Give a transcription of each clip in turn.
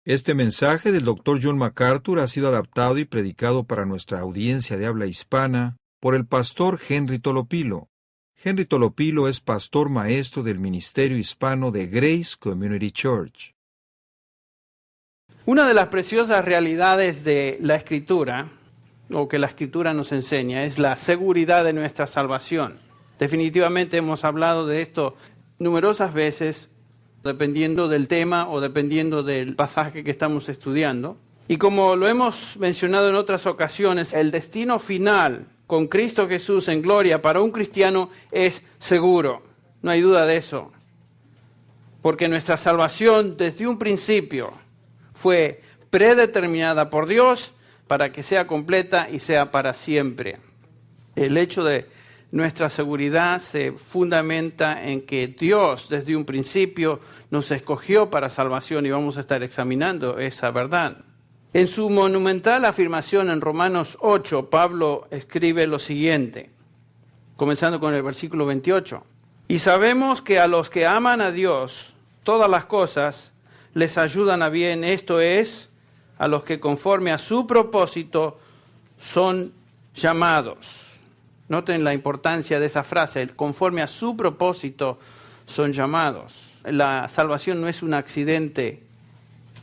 Este mensaje del Dr. John MacArthur ha sido adaptado y predicado para nuestra audiencia de habla hispana por el pastor Henry Tolopilo. Henry Tolopilo es pastor maestro del Ministerio Hispano de Grace Community Church. Una de las preciosas realidades de la Escritura, o que la Escritura nos enseña, es la seguridad de nuestra salvación. Definitivamente hemos hablado de esto numerosas veces, dependiendo del tema o dependiendo del pasaje que estamos estudiando. Y como lo hemos mencionado en otras ocasiones, el destino final con Cristo Jesús en gloria para un cristiano es seguro. No hay duda de eso. Porque nuestra salvación desde un principio fue predeterminada por Dios para que sea completa y sea para siempre. El hecho de nuestra seguridad se fundamenta en que Dios desde un principio nos escogió para salvación y vamos a estar examinando esa verdad. En su monumental afirmación en Romanos 8, Pablo escribe lo siguiente, comenzando con el versículo 28. Y sabemos que a los que aman a Dios, todas las cosas les ayudan a bien, esto es, a los que conforme a su propósito son llamados. Noten la importancia de esa frase, conforme a su propósito son llamados. La salvación no es un accidente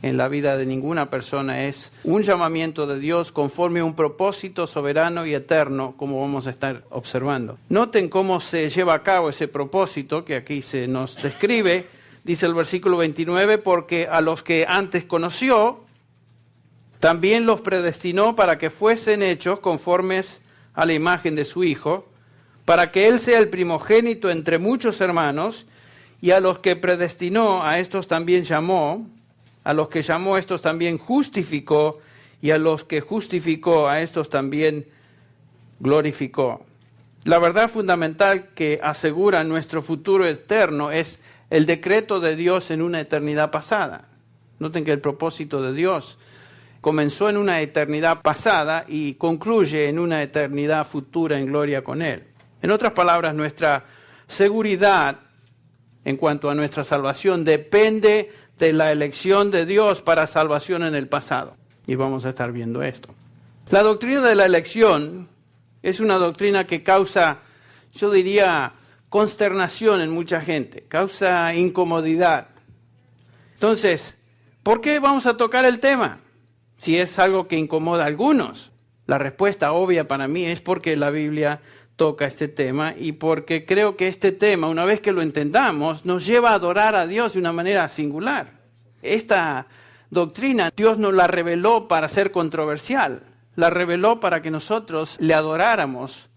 en la vida de ninguna persona, es un llamamiento de Dios conforme a un propósito soberano y eterno, como vamos a estar observando. Noten cómo se lleva a cabo ese propósito que aquí se nos describe. Dice el versículo 29, porque a los que antes conoció, también los predestinó para que fuesen hechos conformes a la imagen de su Hijo, para que Él sea el primogénito entre muchos hermanos, y a los que predestinó, a estos también llamó, a los que llamó, a estos también justificó, y a los que justificó, a estos también glorificó. La verdad fundamental que asegura nuestro futuro eterno es el decreto de Dios en una eternidad pasada. Noten que el propósito de Dios comenzó en una eternidad pasada y concluye en una eternidad futura en gloria con Él. En otras palabras, nuestra seguridad en cuanto a nuestra salvación depende de la elección de Dios para salvación en el pasado. Y vamos a estar viendo esto. La doctrina de la elección es una doctrina que causa, yo diría, consternación en mucha gente, causa incomodidad. Entonces, ¿por qué vamos a tocar el tema? Si es algo que incomoda a algunos, la respuesta obvia para mí es porque la Biblia toca este tema y porque creo que este tema, una vez que lo entendamos, nos lleva a adorar a Dios de una manera singular. Esta doctrina Dios nos la reveló para ser controversial, la reveló para que nosotros le adoráramos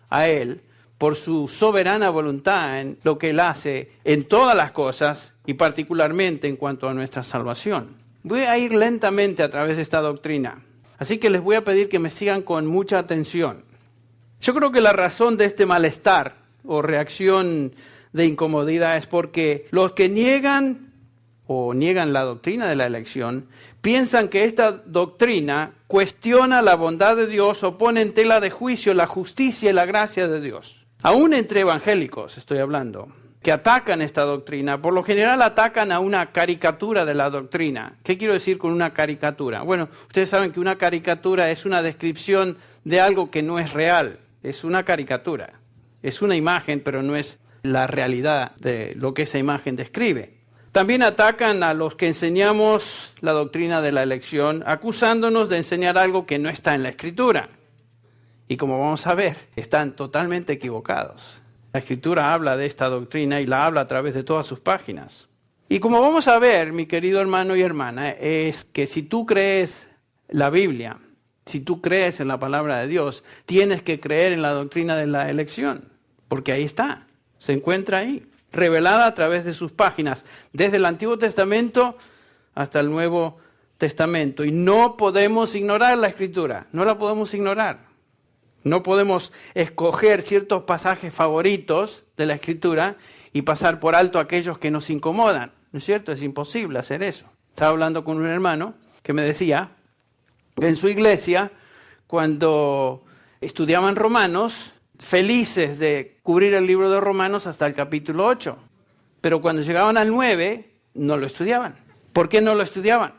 a Él por su soberana voluntad en lo que Él hace en todas las cosas y particularmente en cuanto a nuestra salvación. Voy a ir lentamente a través de esta doctrina, así que les voy a pedir que me sigan con mucha atención. Yo creo que la razón de este malestar o reacción de incomodidad es porque los que niegan la doctrina de la elección piensan que esta doctrina cuestiona la bondad de Dios o pone en tela de juicio la justicia y la gracia de Dios. Aún entre evangélicos estoy hablando, que atacan esta doctrina, por lo general atacan a una caricatura de la doctrina. ¿Qué quiero decir con una caricatura? Bueno, ustedes saben que una caricatura es una descripción de algo que no es real, es una caricatura, es una imagen, pero no es la realidad de lo que esa imagen describe. También atacan a los que enseñamos la doctrina de la elección, acusándonos de enseñar algo que no está en la Escritura. Y como vamos a ver, están totalmente equivocados. La Escritura habla de esta doctrina y la habla a través de todas sus páginas. Y como vamos a ver, mi querido hermano y hermana, es que si tú crees la Biblia, si tú crees en la palabra de Dios, tienes que creer en la doctrina de la elección, porque ahí está, se encuentra ahí, revelada a través de sus páginas, desde el Antiguo Testamento hasta el Nuevo Testamento. Y no podemos ignorar la Escritura, no la podemos ignorar. No podemos escoger ciertos pasajes favoritos de la Escritura y pasar por alto aquellos que nos incomodan. ¿No es cierto? Es imposible hacer eso. Estaba hablando con un hermano que me decía que en su iglesia, cuando estudiaban Romanos, felices de cubrir el libro de Romanos hasta el capítulo 8. Pero cuando llegaban al 9, no lo estudiaban. ¿Por qué no lo estudiaban?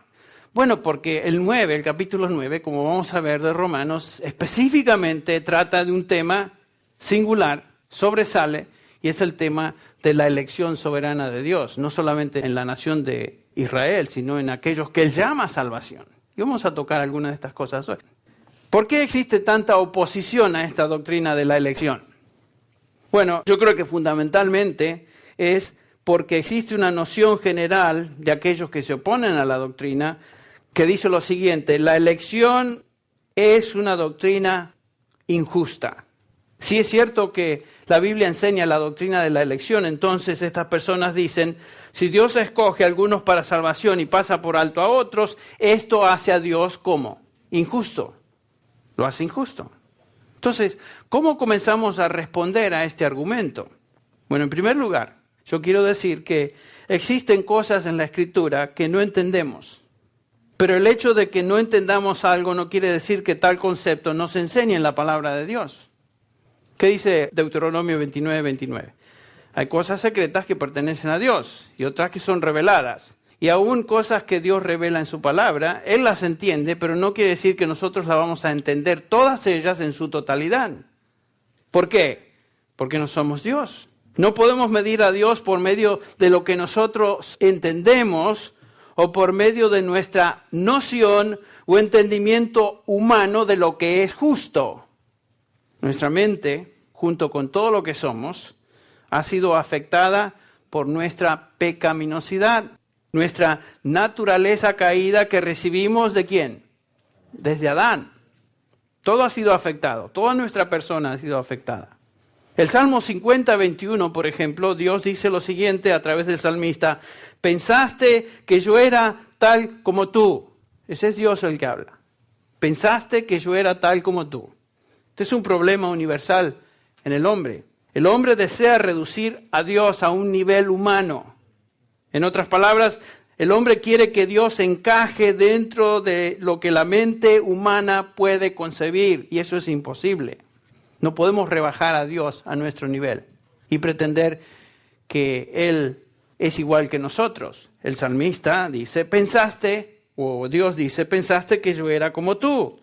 Bueno, porque el capítulo 9, como vamos a ver de Romanos, específicamente trata de un tema singular, sobresale, y es el tema de la elección soberana de Dios, no solamente en la nación de Israel, sino en aquellos que Él llama a salvación. Y vamos a tocar algunas de estas cosas hoy. ¿Por qué existe tanta oposición a esta doctrina de la elección? Bueno, yo creo que fundamentalmente es porque existe una noción general de aquellos que se oponen a la doctrina que dice lo siguiente: la elección es una doctrina injusta. Si es cierto que la Biblia enseña la doctrina de la elección, entonces estas personas dicen, si Dios escoge a algunos para salvación y pasa por alto a otros, esto hace a Dios ¿cómo? Injusto. Lo hace injusto. Entonces, ¿cómo comenzamos a responder a este argumento? Bueno, en primer lugar, yo quiero decir que existen cosas en la Escritura que no entendemos. Pero el hecho de que no entendamos algo no quiere decir que tal concepto no se enseñe en la palabra de Dios. ¿Qué dice Deuteronomio 29:29? Hay cosas secretas que pertenecen a Dios y otras que son reveladas. Y aún cosas que Dios revela en su palabra, Él las entiende, pero no quiere decir que nosotros las vamos a entender todas ellas en su totalidad. ¿Por qué? Porque no somos Dios. No podemos medir a Dios por medio de lo que nosotros entendemos o por medio de nuestra noción o entendimiento humano de lo que es justo. Nuestra mente, junto con todo lo que somos, ha sido afectada por nuestra pecaminosidad, nuestra naturaleza caída que recibimos ¿de quién? Desde Adán. Todo ha sido afectado, toda nuestra persona ha sido afectada. El Salmo 50:21, por ejemplo, Dios dice lo siguiente a través del salmista: pensaste que yo era tal como tú. Ese es Dios el que habla. Pensaste que yo era tal como tú. Este es un problema universal en el hombre. El hombre desea reducir a Dios a un nivel humano. En otras palabras, el hombre quiere que Dios encaje dentro de lo que la mente humana puede concebir, y eso es imposible. No podemos rebajar a Dios a nuestro nivel y pretender que Él es igual que nosotros. El salmista dice, Dios dice, pensaste que yo era como tú.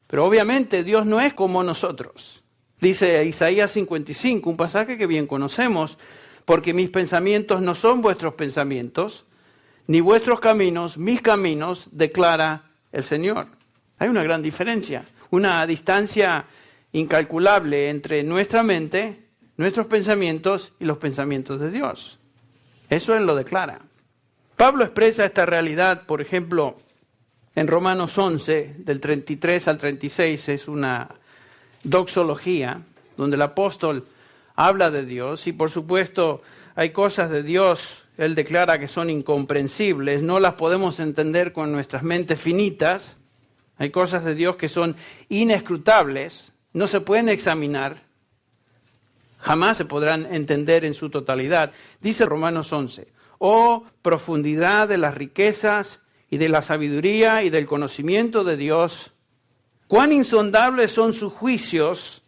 Pero obviamente Dios no es como nosotros. Dice Isaías 55, un pasaje que bien conocemos, porque mis pensamientos no son vuestros pensamientos, ni vuestros caminos, mis caminos, declara el Señor. Hay una gran diferencia, una distancia incalculable entre nuestra mente, nuestros pensamientos y los pensamientos de Dios. Eso Él lo declara. Pablo expresa esta realidad, por ejemplo, en Romanos 11, del 33 al 36, es una doxología, donde el apóstol habla de Dios, y por supuesto hay cosas de Dios, él declara que son incomprensibles, no las podemos entender con nuestras mentes finitas, hay cosas de Dios que son inescrutables, no se pueden examinar, jamás se podrán entender en su totalidad. Dice Romanos 11, oh profundidad de las riquezas y de la sabiduría y del conocimiento de Dios, cuán insondables son sus juicios